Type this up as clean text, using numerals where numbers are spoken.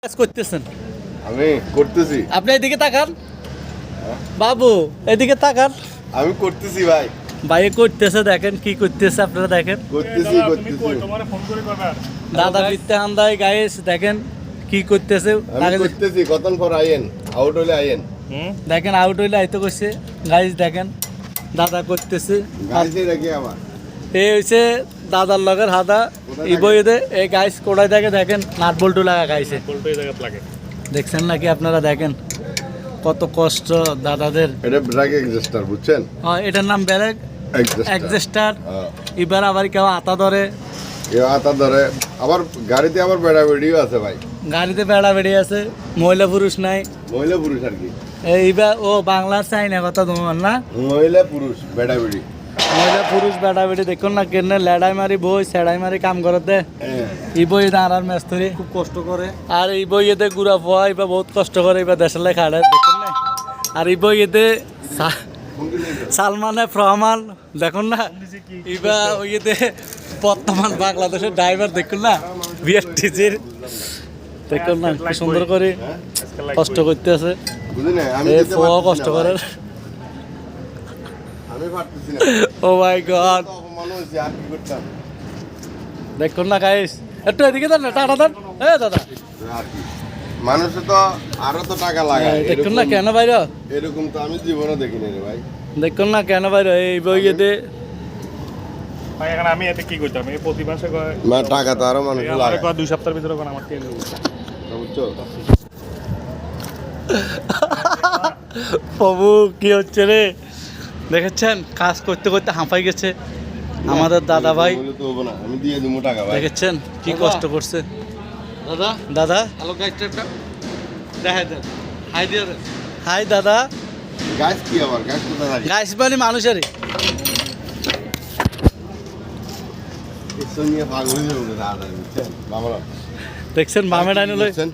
কাজ করতেছেন? আমি করতেছি। আপনি এদিকে তাকান বাবু, এদিকে তাকান। আমি করতেছি ভাই। ভাই করতেছে, দেখেন কি করতেছে, আপনারা দেখেন। করতেছি দাদা বিত্তে হান্দাই গাইস, দেখেন কি করতেছে। আমি করতেছি। কতক্ষণ পর আইয়েন, আউট হলে আইয়েন। দেখেন আউট হইলে আইতে করছে গাইস, দেখেন দাদা করতেছে। গাইছে রাখি আমার। এই হইছে দাদার লগের হাদা ইবইদে। এই গাইস কোড়াই দেখে দেখেন নাট বল্টু লাগা গাইছে, দেখছেন নাকি আপনারা? দেখেন কত কষ্ট দাদাদের। এটা ব্রেক এক্সস্টার বুঝছেন? এটার নাম ব্যারেক এক্সস্টার। এবার আবার কেউ আতা ধরে, কেউ আতা ধরে, আবার গাড়িতে আবার বেড়া বেড়িও আছে ভাই। গাড়িতে বেড়া বেড়ে আছে, মহিলা পুরুষ নাই। মহিলা পুরুষ আর কি। এইবার ও বাংলার চাই না কথা তোমার না। মহিলা পুরুষ বেড়া বেড়ি। মহিলা পুরুষ বেড়া বেড়ি দেখুন না কেন লেড়াই মারি বই সেড়াই মারি কাম করতে। এই বই দাঁড়ার মেস্তরি খুব কষ্ট করে। আর এই বই এতে গুড়া পোয়া এবার বহুত কষ্ট করে, এবার দেশের লাই খাড়ে দেখুন না। আর এই বই এতে সালমানে ফরমান দেখুন না। এবার ওই এতে বর্তমান বাংলাদেশের ড্রাইভার দেখুন না, বিএফটিসির দেখুন না কি সুন্দর করে কষ্ট করতে আছে। বুঝলি না? আমি এই যেতে পোয়া পারতেছি কষ্ট না করে। ভাই। আমি পারতেছি না। ও মাই গড, অপমান হয়েছে, আর কি করতাম? দেখুন না গাইস, একটু এদিকে দেন না, টাটা দেন। এ দাদা আর কি? মানুষে তো আরো তো টাকা লাগায়। দেখুন না কেন বাইর, এরকম তো আমি জীবনে দেখিনি রে ভাই। দেখুন না কেন বাইর এই বইয়েতে। ভাই এখন আমি এতে কি করতাম? এই প্রতি মাসে না টাকা তো আরো মানুষ আমার লাগায়। 2 সপ্তাহের ভিতরে কোন আমার ট্রেন বুঝছো? প্রভু কি হচ্ছে রে, দেখেছেন কাজ করতে করতে হাঁপাই গেছে আমাদের দাদা ভাই। বলে তো হবো না, আমি দিয়ে দেবো টাকা ভাই। দেখেছেন কি কষ্ট করছে দাদা। দাদা হ্যালো গাইস, দেখা দেন হাই দিয়ে দেন। হাই দাদা। গাছ কি আবার? গাছ কোথায় দাঁড়িয়ে? গাইস মানে মানুষেরই। এসব নিয়ে পাগল হয়ে যাবো দাদা, বুঝছেন? বাবা দেখছেন মামে ডাইন হলো বুঝছেন?